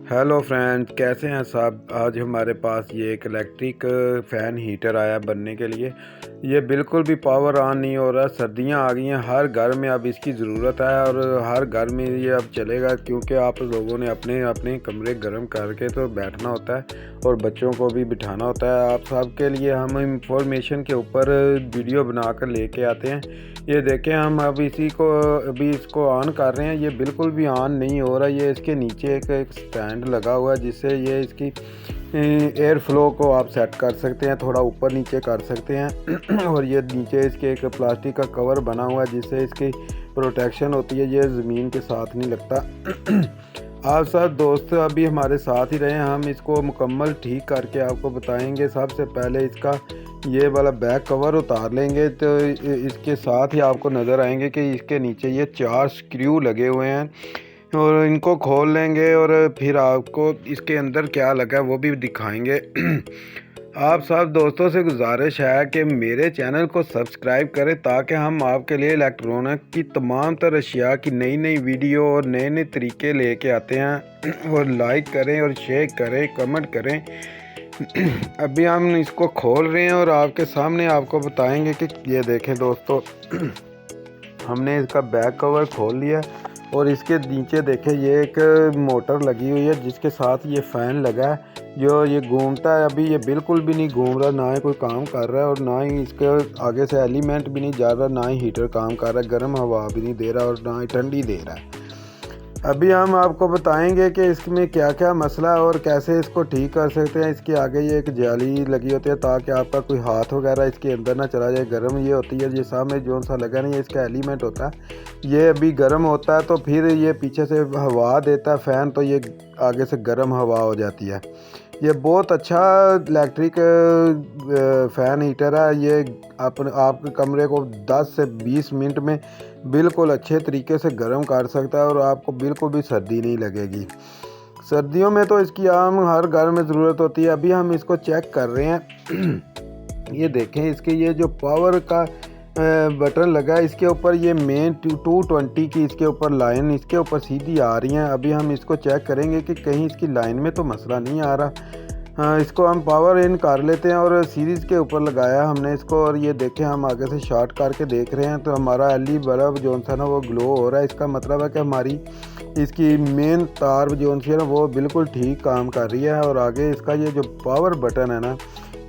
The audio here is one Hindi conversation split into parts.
हेलो फ्रेंड्स, कैसे हैं साहब। आज हमारे पास ये एक इलेक्ट्रिक फ़ैन हीटर आया बनने के लिए। ये बिल्कुल भी पावर ऑन नहीं हो रहा। सर्दियां आ गई हैं, हर घर में अब इसकी ज़रूरत है और हर घर में ये अब चलेगा, क्योंकि आप लोगों ने अपने अपने कमरे गर्म करके तो बैठना होता है और बच्चों को भी बिठाना होता है। आप सब के लिए हम इंफॉर्मेशन के ऊपर वीडियो बनाकर लेके आते हैं। ये देखें, हम अब अभी इसको ऑन कर रहे हैं। ये बिल्कुल भी ऑन नहीं हो रहा। ये इसके नीचे एक स्टैंड लगा हुआ है, जिससे ये इसकी एयर फ्लो को आप सेट कर सकते हैं, थोड़ा ऊपर नीचे कर सकते हैं और ये नीचे इसके एक प्लास्टिक का कवर बना हुआ है, जिससे इसकी प्रोटेक्शन होती है, ये ज़मीन के साथ नहीं लगता। आप सब दोस्त अभी हमारे साथ ही रहें, हम इसको मुकम्मल ठीक करके आपको बताएंगे। सबसे पहले इसका ये वाला बैक कवर उतार लेंगे, तो इसके साथ ही आपको नज़र आएंगे कि इसके नीचे ये 4 स्क्रू लगे हुए हैं और इनको खोल लेंगे और फिर आपको इसके अंदर क्या लगा है वो भी दिखाएंगे। आप सब दोस्तों से गुजारिश है कि मेरे चैनल को सब्सक्राइब करें, ताकि हम आपके लिए इलेक्ट्रॉनिक की तमाम तरह अशिया की नई नई वीडियो और नए नए तरीके लेके आते हैं। और लाइक करें और शेयर करें, कमेंट करें। अभी हम इसको खोल रहे हैं और आपके सामने आपको बताएंगे कि ये देखें दोस्तों, हमने इसका बैक कवर खोल लिया और इसके नीचे देखें ये एक मोटर लगी हुई है, जिसके साथ ये फ़ैन लगा है जो ये घूमता है। अभी ये बिल्कुल भी नहीं घूम रहा, ना ही कोई काम कर रहा है और ना ही इसके आगे से एलिमेंट भी नहीं जा रहा, ना ही हीटर काम कर रहा है, गर्म हवा भी नहीं दे रहा और ना ही ठंडी दे रहा है। अभी हम आपको बताएंगे कि इसमें क्या क्या मसला है और कैसे इसको ठीक कर सकते हैं। इसके आगे ये एक जाली लगी होती है, ताकि आपका कोई हाथ वगैरह इसके अंदर ना चला जाए। गर्म ये होती है, ये सामने जो सा लगा नहीं है, इसका एलिमेंट होता है। ये अभी गर्म होता है तो फिर ये पीछे से हवा देता है फ़ैन, तो ये आगे से गर्म हवा हो जाती है। ये बहुत अच्छा इलेक्ट्रिक फ़ैन हीटर है। ये आपके कमरे को 10 से 20 मिनट में बिल्कुल अच्छे तरीके से गर्म कर सकता है और आपको बिल्कुल भी सर्दी नहीं लगेगी। सर्दियों में तो इसकी आम हर घर में ज़रूरत होती है। अभी हम इसको चेक कर रहे हैं। ये देखें, इसके ये जो पावर का बटन लगा है, इसके ऊपर ये मेन 220 की इसके ऊपर लाइन इसके ऊपर सीधी आ रही हैं। अभी हम इसको चेक करेंगे कि कहीं इसकी लाइन में तो मसला नहीं आ रहा। हाँ, इसको हम पावर इन कर लेते हैं और सीरीज़ के ऊपर लगाया हमने इसको, और ये देखें हम आगे से शॉर्ट करके देख रहे हैं तो हमारा एलई बल्ब जो सा ना वो ग्लो हो रहा है। इसका मतलब है कि हमारी इसकी मेन तार जो सी है ना वो बिल्कुल ठीक काम कर रही है। और आगे इसका ये जो पावर बटन है ना,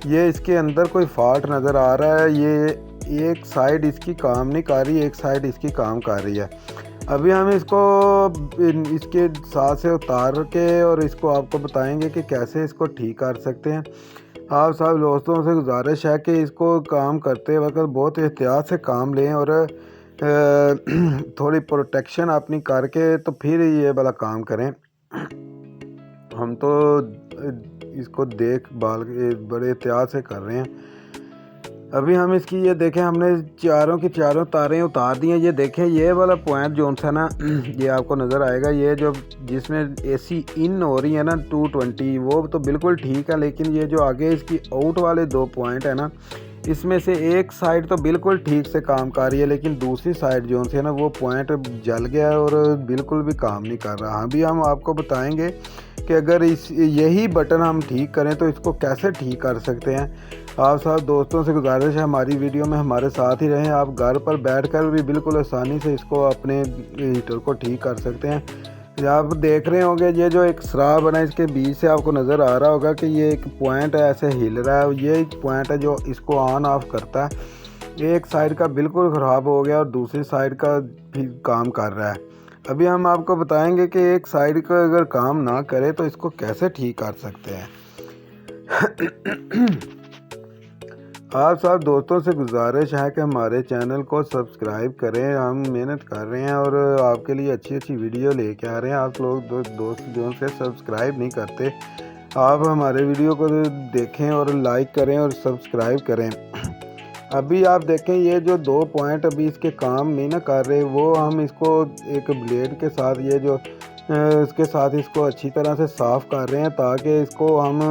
ये इसके अंदर कोई फॉल्ट नज़र आ रहा है। ये एक साइड इसकी काम नहीं कर रही, एक साइड इसकी काम कर रही है। अभी हम इसको इसके साथ से उतार के और इसको आपको बताएंगे कि कैसे इसको ठीक कर सकते हैं। आप सब दोस्तों से गुजारिश है कि इसको काम करते वक्त बहुत एहतियात से काम लें और थोड़ी प्रोटेक्शन अपनी करके तो फिर ये वाला काम करें। हम तो इसको देखभाल बड़े एहतियात से कर रहे हैं। अभी हम इसकी ये देखें, हमने चारों की चारों तारें उतार दी हैं। ये देखें, ये वाला पॉइंट जो सा ना ये आपको नज़र आएगा, ये जो जिसमें एसी इन हो रही है ना 220, वो तो बिल्कुल ठीक है। लेकिन ये जो आगे इसकी आउट वाले 2 पॉइंट है ना, इसमें से एक साइड तो बिल्कुल ठीक से काम कर रही है, लेकिन दूसरी साइड जो है ना वो पॉइंट जल गया है और बिल्कुल भी काम नहीं कर रहा। अभी हम आपको बताएंगे कि अगर यही बटन हम ठीक करें तो इसको कैसे ठीक कर सकते हैं। आप सब दोस्तों से गुजारिश है, हमारी वीडियो में हमारे साथ ही रहें। आप घर पर बैठकर भी बिल्कुल आसानी से इसको अपने हीटर को ठीक कर सकते हैं। आप देख रहे होंगे, ये जो एक स्राव बना है इसके बीच से आपको नज़र आ रहा होगा कि ये एक पॉइंट है ऐसे हिल रहा है। ये एक पॉइंट है जो इसको ऑन ऑफ करता है। एक साइड का बिल्कुल ख़राब हो गया और दूसरी साइड का भी काम कर रहा है। अभी हम आपको बताएंगे कि एक साइड का अगर काम ना करे तो इसको कैसे ठीक कर सकते हैं। आप सब दोस्तों से गुजारिश है कि हमारे चैनल को सब्सक्राइब करें। हम मेहनत कर रहे हैं और आपके लिए अच्छी अच्छी वीडियो लेके आ रहे हैं। आप लोग दोस्त जो से सब्सक्राइब नहीं करते, आप हमारे वीडियो को देखें और लाइक करें और सब्सक्राइब करें। अभी आप देखें, ये जो 2 पॉइंट अभी इसके काम नहीं ना कर रहे, वो हम इसको एक ब्लेड के साथ ये जो इसके साथ इसको अच्छी तरह से साफ़ कर रहे हैं, ताकि इसको हम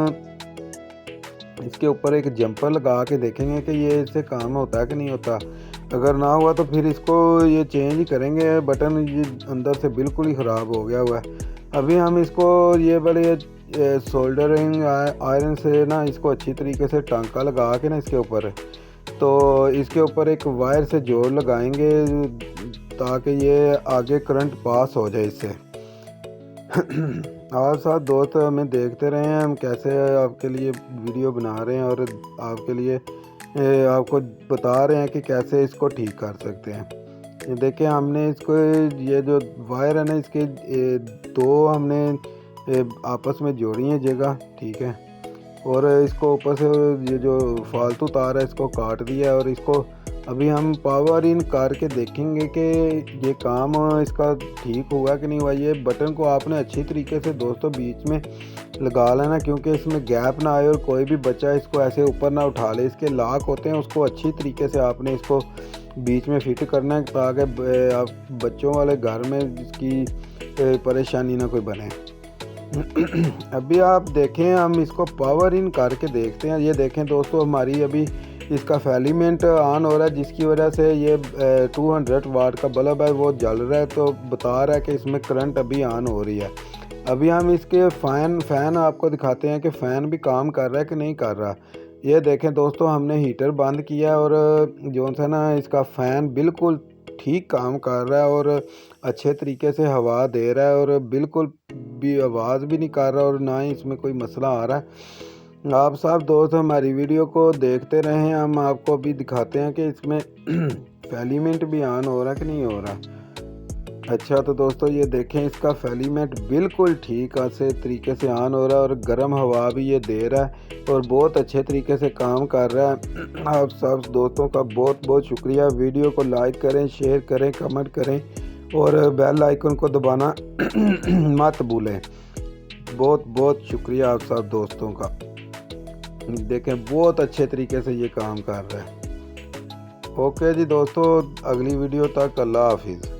इसके ऊपर एक जंपर लगा के देखेंगे कि ये इससे काम होता है कि नहीं होता। अगर ना हुआ तो फिर इसको ये चेंज ही करेंगे। बटन ये अंदर से बिल्कुल ही ख़राब हो गया हुआ है। अभी हम इसको ये वाले सोल्डरिंग आयरन से ना इसको अच्छी तरीके से टांका लगा के ना इसके ऊपर, तो इसके ऊपर एक वायर से जोड़ लगाएंगे ताकि ये आगे करंट पास हो जाए इससे। आप साथ दोस्त हमें देखते रहे हैं, हम कैसे आपके लिए वीडियो बना रहे हैं और आपके लिए आपको बता रहे हैं कि कैसे इसको ठीक कर सकते हैं। ये देखिए हमने इसको ये जो वायर है ना इसके दो हमने आपस में जोड़ी हैं जगह, ठीक है। और इसको ऊपर से ये जो फालतू तार है इसको काट दिया है और इसको अभी हम पावर इन करके देखेंगे कि ये काम इसका ठीक हुआ कि नहीं हुआ। ये बटन को आपने अच्छी तरीके से दोस्तों बीच में लगा लेना, क्योंकि इसमें गैप ना आए और कोई भी बच्चा इसको ऐसे ऊपर ना उठा ले। इसके लॉक होते हैं, उसको अच्छी तरीके से आपने इसको बीच में फिट करना है ताकि आप बच्चों वाले घर में इसकी परेशानी ना कोई बने। अभी आप देखें, हम इसको पावर इन करके देखते हैं। ये देखें दोस्तों, हमारी अभी इसका फिलामेंट ऑन हो रहा है, जिसकी वजह से ये 200 वाट का बल्ब है वो जल रहा है, तो बता रहा है कि इसमें करंट अभी ऑन हो रही है। अभी हम इसके फ़ैन आपको दिखाते हैं कि फ़ैन भी काम कर रहा है कि नहीं कर रहा। ये देखें दोस्तों, हमने हीटर बंद किया और जो सा ना इसका फ़ैन बिल्कुल ठीक काम कर रहा है और अच्छे तरीके से हवा दे रहा है और बिल्कुल भी आवाज़ भी नहीं कर रहा और ना ही इसमें कोई मसला आ रहा है। आप सब दोस्त हमारी वीडियो को देखते रहें, हम आपको अभी दिखाते हैं कि इसमें फिलामेंट भी ऑन हो रहा है कि नहीं हो रहा। अच्छा तो दोस्तों ये देखें, इसका फिलामेंट बिल्कुल ठीक से तरीके से ऑन हो रहा है और गर्म हवा भी ये दे रहा है और बहुत अच्छे तरीके से काम कर रहा है। आप सब दोस्तों का बहुत बहुत शुक्रिया। वीडियो को लाइक करें, शेयर करें, कमेंट करें और बेल आइकन को दबाना मत भूलें। बहुत बहुत शुक्रिया आप सब दोस्तों का। देखें बहुत अच्छे तरीके से ये काम कर रहा है। ओके जी दोस्तों, अगली वीडियो तक अल्लाह हाफिज़।